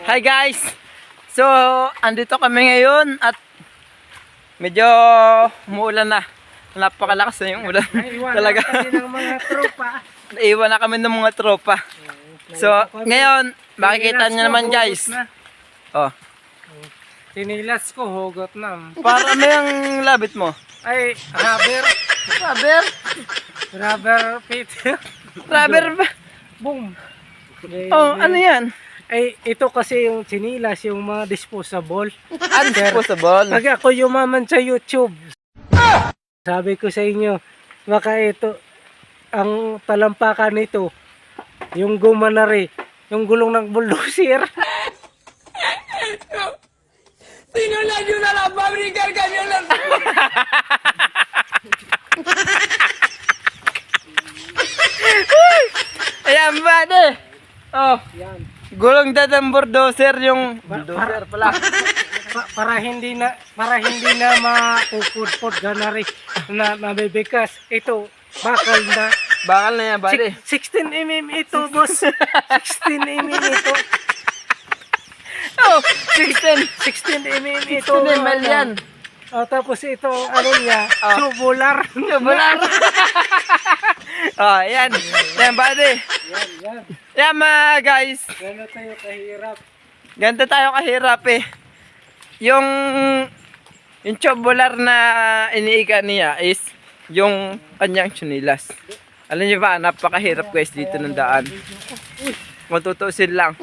Hi guys! So, andito kami ngayon at medyo umuulan na. Napakalakas na yung ulan. Talaga. Ng mga tropa. Naiwan na kami ng mga tropa. So, ngayon, makikita nyo naman guys. Oh, Tinilas ko, hugot na. para may ang labit mo. Ay, rubber. Rubber? Rubber pit. Rubber ba? Boom. Oh, ano yan? Ay, ito kasi yung tinilas, yung mga disposable. Undisposable. Pag ako yumaman sa YouTube, sabi ko sa inyo, baka ito, ang talampakan nito, yung guma na rin, yung gulong ng bulldozer. Sinulan nyo na lang, pabrikan ka nyo lang. Ayan ba, de? Oh, Yan. gulong dadang bulldozer yung... Bulldozer pala. Para hindi na mapupudpud ganari na mabibigas. Ito, bakal na. Bakal na yan, buddy. 16mm ito, boss. 16mm ito. Oh, 16. 16mm ito. 16 ml yan. Tapos ito, ano niya, tubular. Tubular. Oh, yan. Yan, buddy. Yan. Yan, mga guys. Gano'n tayo kahirap. Ganito tayo kahirap eh. Yung tubular na iniika niya is yung kanyang chunilas. Alam niyo ba, napakahirap guys dito ng daan. Matutusin lang.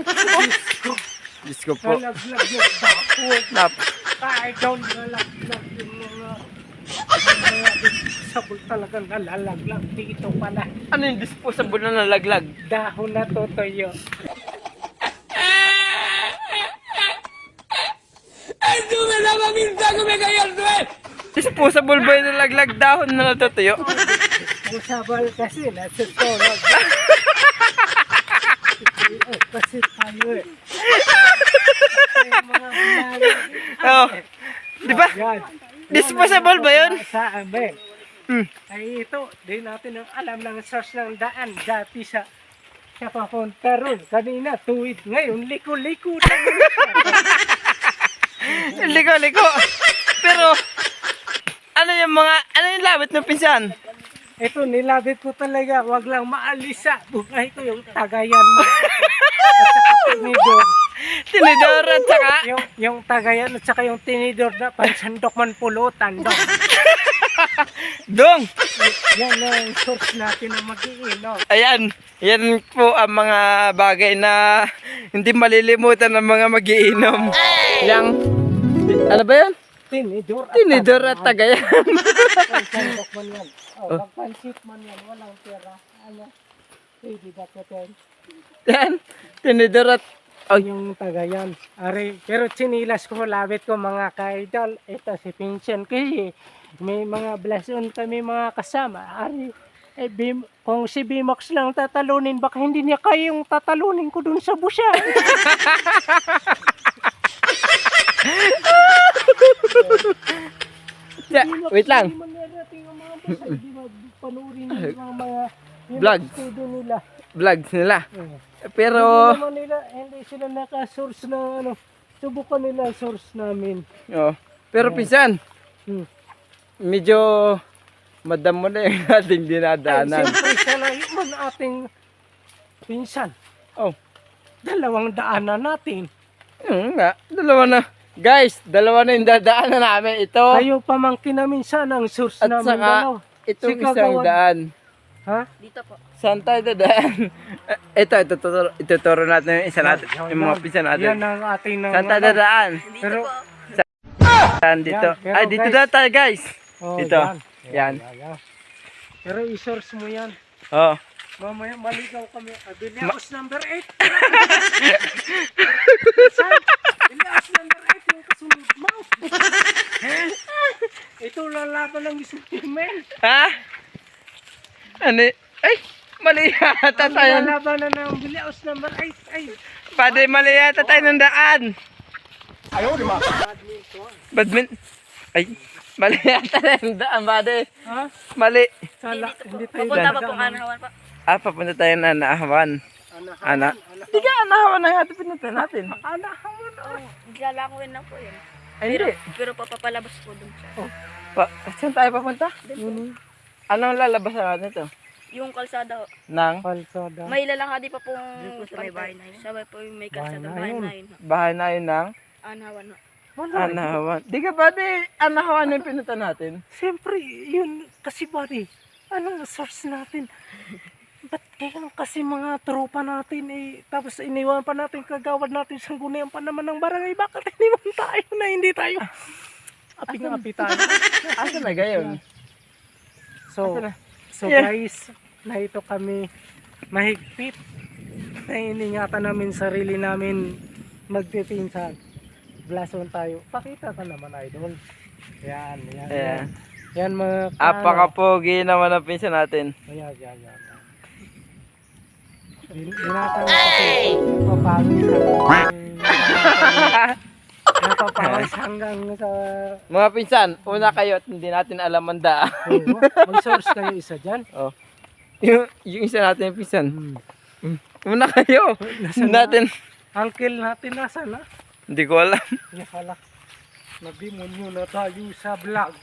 Diyos ko po. Nalaglag yung bakod. Ay, down nalaglag yung mga disposable talagang nalalaglag dito pala. Ano yung disposable na nalaglag? Dahon na totoyo. Ito na lang ang minta ko may kayal to eh. Disposable ba yung nalaglag dahon na natutuyo? Busabal kasi nasusunog. Kasi tayo eh. Mga Oh, di ba? yan. Disposable ba yun? Sa amin. Hmm. Ay ito, di natin alam ng source ng daan dati sa papunta ron. Kanina tuwid, ngayon liko-liko na Liko. Pero, ano yung labit ng pinsan? ito, nilabit ko talaga, wag lang maalis sa buhay ko yung tagayan mo. At saka tinidor. Tinidor at saka? Yung tagayan at saka yung tinidor na pansandok man pulutan. Dong! Yan ang source natin na mag-iinom. Ayan, yan po ang mga bagay na hindi malilimutan ng mga magiinom. Yang, ano ba yan? Tinidor. Tinidor at tagayan. Pansandok man yan. Magpansit man yan, walang pera. Ano? Pwede ba ko ten? Yan, tinidor at... Yung tagayan. Pero chinilas ko, labit ko mga ka-idol. Ito si Vincent kasi may mga blason kami mga kasama. Kung si Bimax lang tatalunin, baka hindi niya kaya yung tatalunin ko dun sa busya. Yeah, wait lang. Hindi man natin ang mga busya, hindi panurin yung mga Vlogs. nila. Vlogs nila. Pero, Hindi naman nila, hindi sila naka-source na ano. Subukan nila ang source namin. oh, pero pinsan, Hmm. medyo madam mo na yung ating dinadaanan. Siyempre, sa lahi man ating pinsan. Oh, 2 daanan natin. nga, dalawa na. Guys, dalawa na yung dadaanan namin. Ito, Kayo pamangkin namin sana ang source at namin saka, dalaw. itong Si isang Kagawan. daan. Ha? Saan tayo dadaan? Ituturo natin yung isa natin, yung mga pinsan natin. Yan ang ating nang... Saan tayo dadaan? Pero, Saan dito? Yan, pero Ay, dito guys- daw tayo guys. oh, Dito. Yan. Yan. Pero i-source mo yan. Oh. Mamaya maligaw kami. Biliaos number 8. Biliaos number 8 yung kasunod mo. Ito lalaban ng isang email. Ha? Ano? Ay, mali yata tayo. Lalaban na ng biliaos number 8. Ay, Pwede mali yata tayo ng daan. Badminton. Ay, mali yata tayo ng daan, buddy. ha? Mali. Sala, hindi tayo Pupunta pa dadaan. pong Anahawan pa. Papunta tayo na Naawan. Ana. Hindi ka anahawan na nga ito pinunta natin. Anahawan. Lalanguin na po yun. Ay, hindi. Pero papapalabas po dun siya. Saan tayo papunta? Anong lalabasan natin ito? Yung kalsada, Nang Kalsada. may lalakadi pa pong sa may bahay na yun. Sabay po yung may Bahay kalsada. na Bahay yun. na yun. bahay na yun ng Anawan na. anahawan. Di ka ba di anahawan yung pinunta natin? Siyempre, yun kasi buddy, anong source natin? Ba't kaya kasi mga tropa natin eh, tapos iniwan pa natin kagawad natin sa gunian pa naman ng barangay, bakit iniwan tayo na hindi tayo? Aping-api tayo. Asa na gayon? So, Asa na? so guys, nahito kami mahigpit na iningatan namin sarili namin magpipinsan. Blason tayo. Pakita ka naman, idol. Yan. Ayan. Yan mga Apaka-pogi naman ang pinsan natin. Ayan. Binata na kasi napapawis hanggang sa Mga pinsan, una kayo at hindi natin alam ang daan. may source kayo isa dyan. Oh. Yung isa natin yung pinsan. Una kayo. Nasaan Natin. Uncle natin nasa na? Hindi ko alam. Kaya pala, nagdimonyo na tayo sa vlog.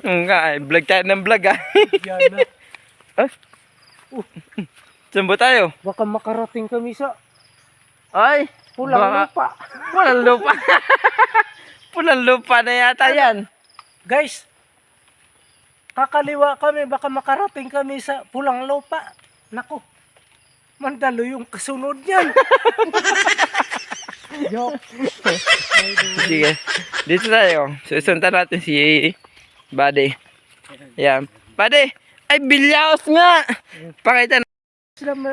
Nga, vlog tayo ng vlog ah. Yan na. Saan ba tayo? Baka makarating kami sa Ay, pulang baka- lupa. Pulang lupa. Pulang lupa na yata yan. Guys, kakaliwa kami, baka makarating kami sa pulang lupa. Nako, mandalo yung kasunod niyan. Joke. Sige. Dito tayo. Susunta natin si Buddy. Yan. Buddy! Ay, Bilyaos nga! Pakita na.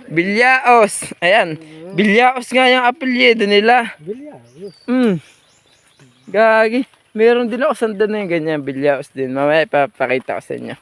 Bilyaos. Ayan. Bilyaos nga yung apelyido nila. Gagi. Meron din ako sanda na yung ganyan. Bilyaos din. Mamaya ipapakita ko sa inyo.